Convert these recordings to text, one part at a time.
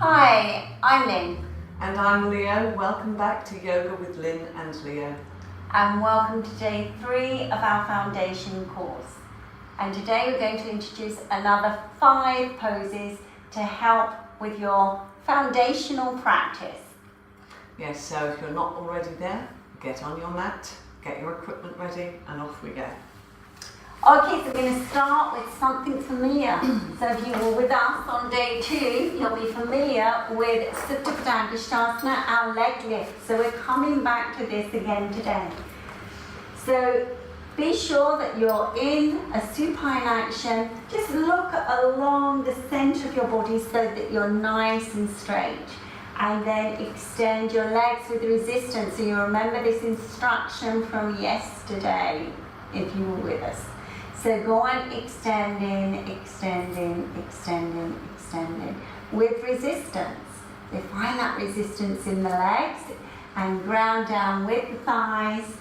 Hi, I'm Lin. And I'm Leo. Welcome back to Yoga with Lin and Leo. And welcome to day 3 of our foundation course. And today we're going to introduce another 5 poses to help with your foundational practice. Yes, so if you're not already there, get on your mat, get your equipment ready, and off we go. Okay, so we're going to start with something familiar. So if you were with us on day 2, you'll be familiar with Supta padangusthasana, our leg lift. So we're coming back to this again today. So be sure that you're in a supine action. Just look along the center of your body so that you're nice and straight. And then extend your legs with resistance. So you remember this instruction from yesterday, if you were with us. So go on extending, extending, extending, extending with resistance. So find that resistance in the legs and ground down with the thighs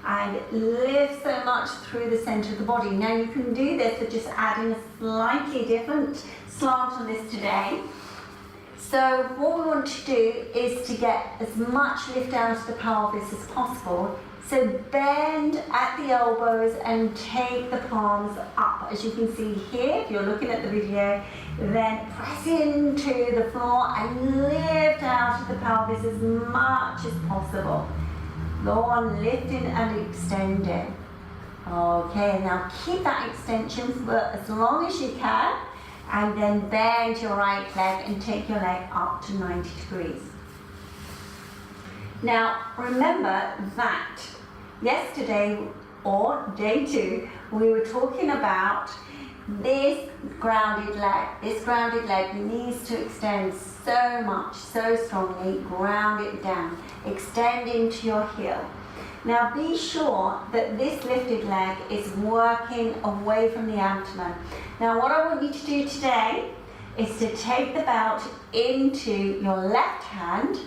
and lift so much through the center of the body. Now you can do this with just adding a slightly different slant on this today. So what we want to do is to get as much lift out of the pelvis as possible. So bend at the elbows and take the palms up. As you can see here, if you're looking at the video, then press into the floor and lift out of the pelvis as much as possible. Go on lifting and extending. Okay, now keep that extension for as long as you can, and then bend your right leg and take your leg up to 90 degrees. Now remember that yesterday, or day 2, we were talking about this grounded leg. This grounded leg needs to extend so much, so strongly. Ground it down. Extend into your heel. Now be sure that this lifted leg is working away from the abdomen. Now what I want you to do today is to take the belt into your left hand.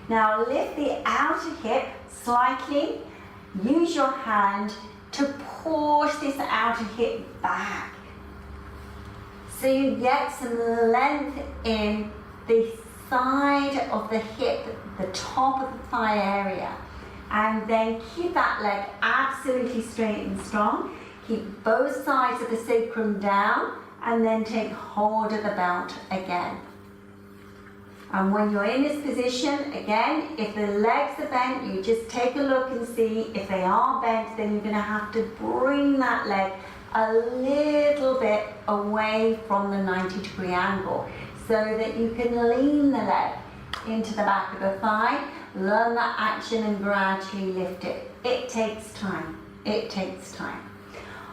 Now lift the outer hip slightly. Use your hand to push this outer hip back. So you get some length in the side of the hip, the top of the thigh area. And then keep that leg absolutely straight and strong. Keep both sides of the sacrum down and then take hold of the belt again. And when you're in this position, again, if the legs are bent, you just take a look and see. If they are bent, then you're going to have to bring that leg a little bit away from the 90-degree angle so that you can lean the leg into the back of the thigh, learn that action and gradually lift it. It takes time. It takes time.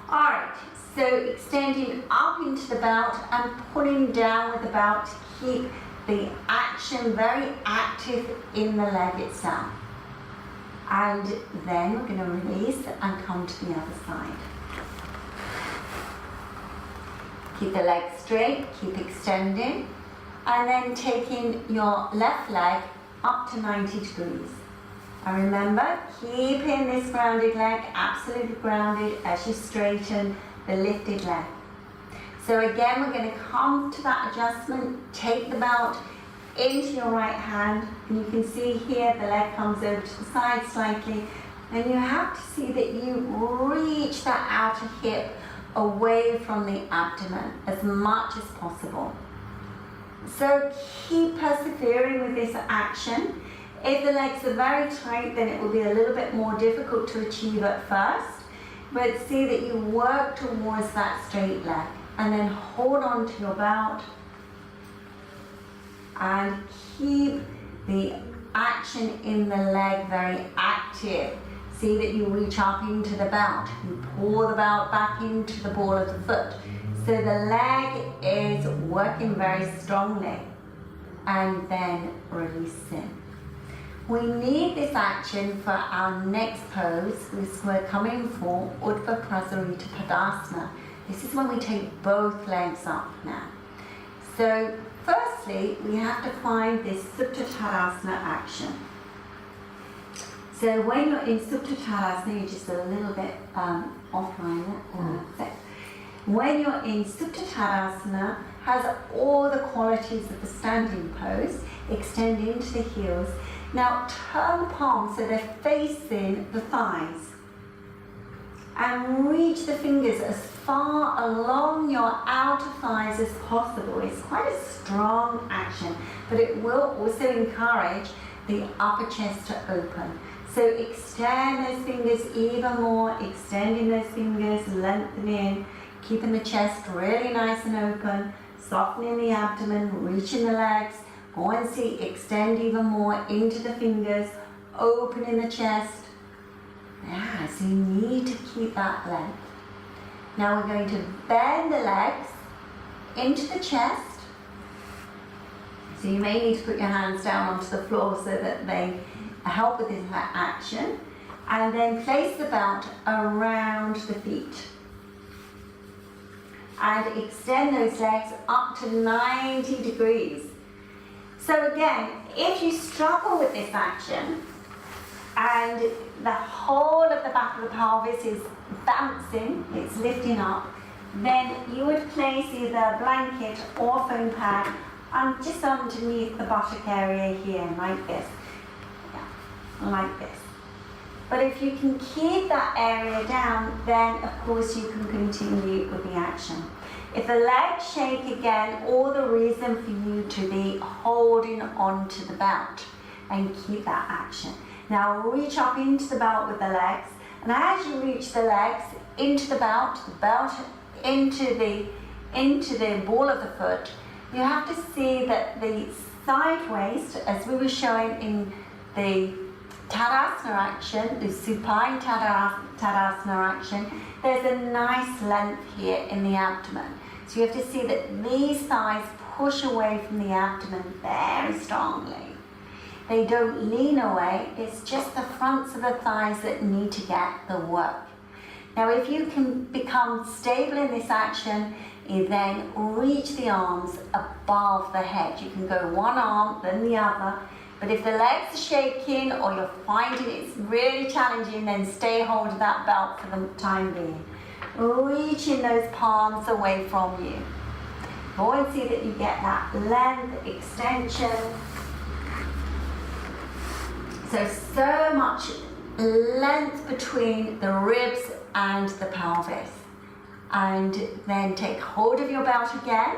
All right, so extending up into the belt and pulling down with the belt to keep the action very active in the leg itself. And then we're going to release and come to the other side. Keep the leg straight, keep extending, and then taking your left leg up to 90 degrees. And remember, keeping this grounded leg absolutely grounded as you straighten the lifted leg. So again, we're going to come to that adjustment, take the belt into your right hand, and you can see here the leg comes over to the side slightly, and you have to see that you reach that outer hip away from the abdomen as much as possible. So keep persevering with this action. If the legs are very tight, then it will be a little bit more difficult to achieve at first, but see that you work towards that straight leg. And then hold on to your belt and keep the action in the leg very active. See that you reach up into the belt. You pull the belt back into the ball of the foot. So the leg is working very strongly. And then releasing. We need this action for our next pose, which we're coming for Urdhva Prasarita Padasana. This is when we take both legs up now. So firstly, we have to find this Supta Tadasana action. So when you're in Supta Tadasana, you're just a little bit offline. When you're in Supta Tadasana, has all the qualities of the standing pose. Extend into the heels. Now turn the palms so they're facing the thighs. And reach the fingers as far along your outer thighs as possible. It's quite a strong action, but it will also encourage the upper chest to open. So extend those fingers even more, extending those fingers, lengthening, keeping the chest really nice and open, softening the abdomen, reaching the legs. Go and see, extend even more into the fingers, opening the chest. Yeah, so you need to keep that length. Now we're going to bend the legs into the chest. So you may need to put your hands down onto the floor so that they help with this action. And then place the belt around the feet. And extend those legs up to 90 degrees. So again, if you struggle with this action, and the whole of the back of the pelvis is bouncing, it's lifting up, then you would place either a blanket or foam pad just underneath the buttock area here, like this. Yeah, like this. But if you can keep that area down, then of course you can continue with the action. If the legs shake again, all the reason for you to be holding onto the belt and keep that action. Now reach up into the belt with the legs, and as you reach the legs into the belt into the ball of the foot, you have to see that the side waist, as we were showing in the Tadasana action, the Supine Tadasana action, there's a nice length here in the abdomen. So you have to see that these thighs push away from the abdomen very strongly. They don't lean away, it's just the fronts of the thighs that need to get the work. Now if you can become stable in this action, you then reach the arms above the head. You can go one arm, then the other, but if the legs are shaking or you're finding it's really challenging, then stay hold of that belt for the time being. Reaching those palms away from you. Go and see that you get that length, extension. So much length between the ribs and the pelvis. And then take hold of your belt again.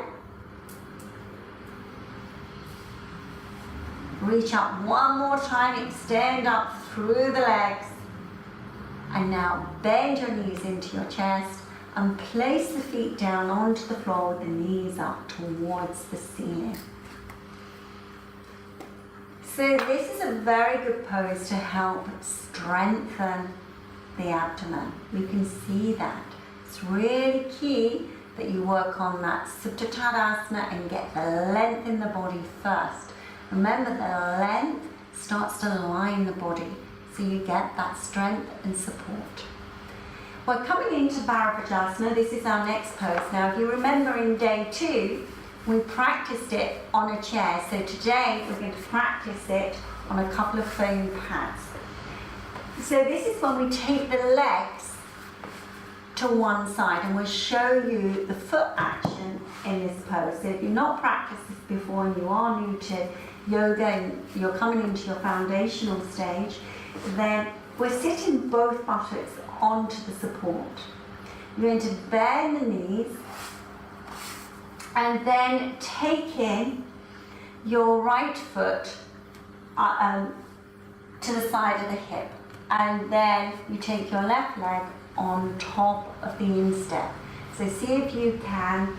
Reach up one more time, extend up through the legs. And now bend your knees into your chest and place the feet down onto the floor with the knees up towards the ceiling. So this is a very good pose to help strengthen the abdomen. You can see that. It's really key that you work on that Supta Tadasana and get the length in the body first. Remember, the length starts to line the body, so you get that strength and support. We're coming into Bharadvajasana. This is our next pose. Now, if you remember in day 2, we practiced it on a chair. So today we're going to practice it on a couple of foam pads. So this is when we take the legs to one side, and we'll show you the foot action in this pose. So if you've not practiced this before and you are new to yoga and you're coming into your foundational stage, then we're sitting both buttocks onto the support. You're going to bend the knees and then taking your right foot to the side of the hip, and then you take your left leg on top of the instep. So see if you can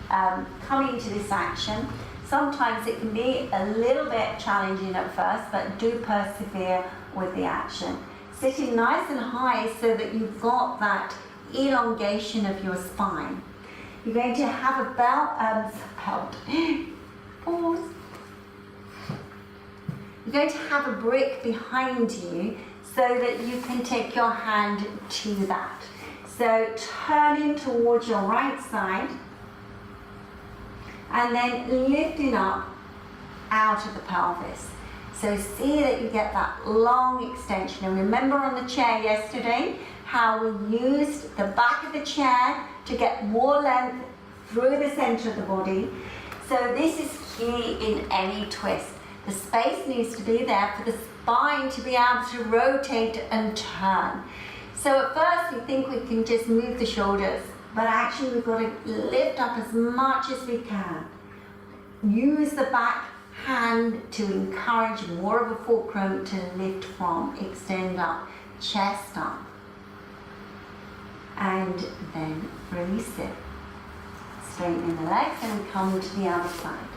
come into this action. Sometimes it can be a little bit challenging at first, but do persevere with the action. Sitting nice and high so that you've got that elongation of your spine. You're going to have a pause. You're going to have a brick behind you so that you can take your hand to that. So turning towards your right side and then lifting up out of the pelvis. So see that you get that long extension. And remember on the chair yesterday how we used the back of the chair to get more length through the center of the body. So this is key in any twist. The space needs to be there for the spine to be able to rotate and turn. So at first we think we can just move the shoulders, but actually we've got to lift up as much as we can. Use the back hand to encourage more of a fulcrum to lift from, extend up, chest up. And then release it. Straighten the legs and come to the other side.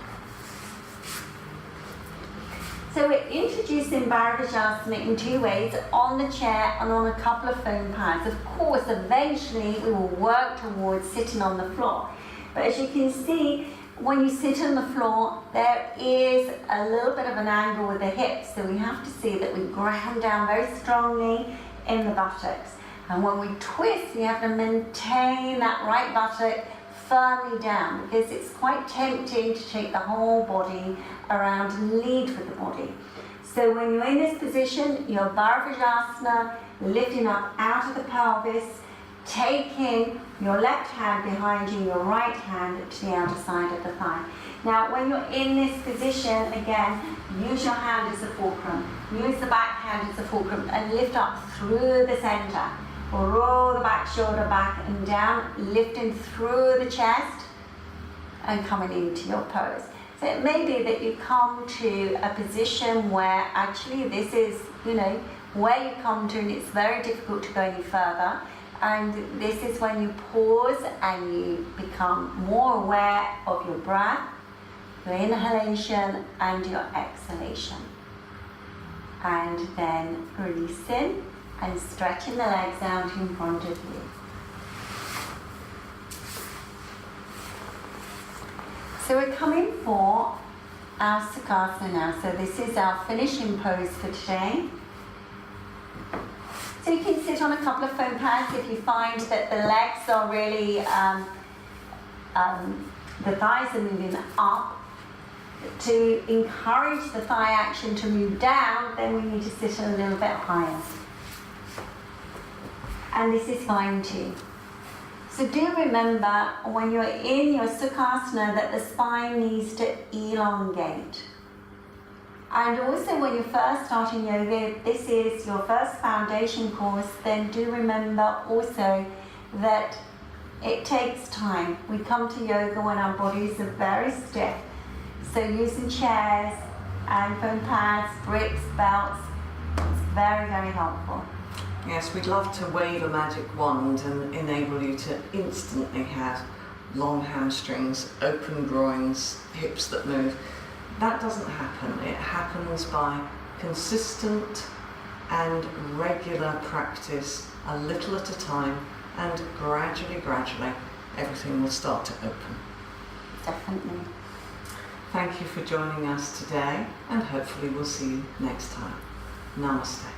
So we're introducing Bharadvajasana in two ways, on the chair and on a couple of foam pads. Of course, eventually we will work towards sitting on the floor. But as you can see, when you sit on the floor, there is a little bit of an angle with the hips. So we have to see that we ground down very strongly in the buttocks. And when we twist, we have to maintain that right buttock firmly down, because it's quite tempting to take the whole body around and lead with the body. So when you're in this position, your Bharadvajasana, lifting up out of the pelvis, taking your left hand behind you, your right hand to the outer side of the thigh. Now when you're in this position, again, use your hand as a fulcrum. Use the back hand as a fulcrum and lift up through the center. Roll the back shoulder back and down, lifting through the chest and coming into your pose. So it may be that you come to a position where actually this is, where you come to and it's very difficult to go any further. And this is when you pause and you become more aware of your breath, your inhalation and your exhalation. And then releasing and stretching the legs out in front of you. So we're coming for our Sukhasana now. So this is our finishing pose for today. So you can sit on a couple of foam pads if you find that the legs are really, the thighs are moving up. To encourage the thigh action to move down, then we need to sit a little bit higher. And this is fine too. So do remember when you're in your Sukhasana that the spine needs to elongate. And also when you're first starting yoga, this is your first foundation course, then do remember also that it takes time. We come to yoga when our bodies are very stiff. So using chairs and foam pads, bricks, belts, it's very, very helpful. Yes, we'd love to wave a magic wand and enable you to instantly have long hamstrings, open groins, hips that move. That doesn't happen. It happens by consistent and regular practice, a little at a time, and gradually, everything will start to open. Definitely. Thank you for joining us today, and hopefully we'll see you next time. Namaste.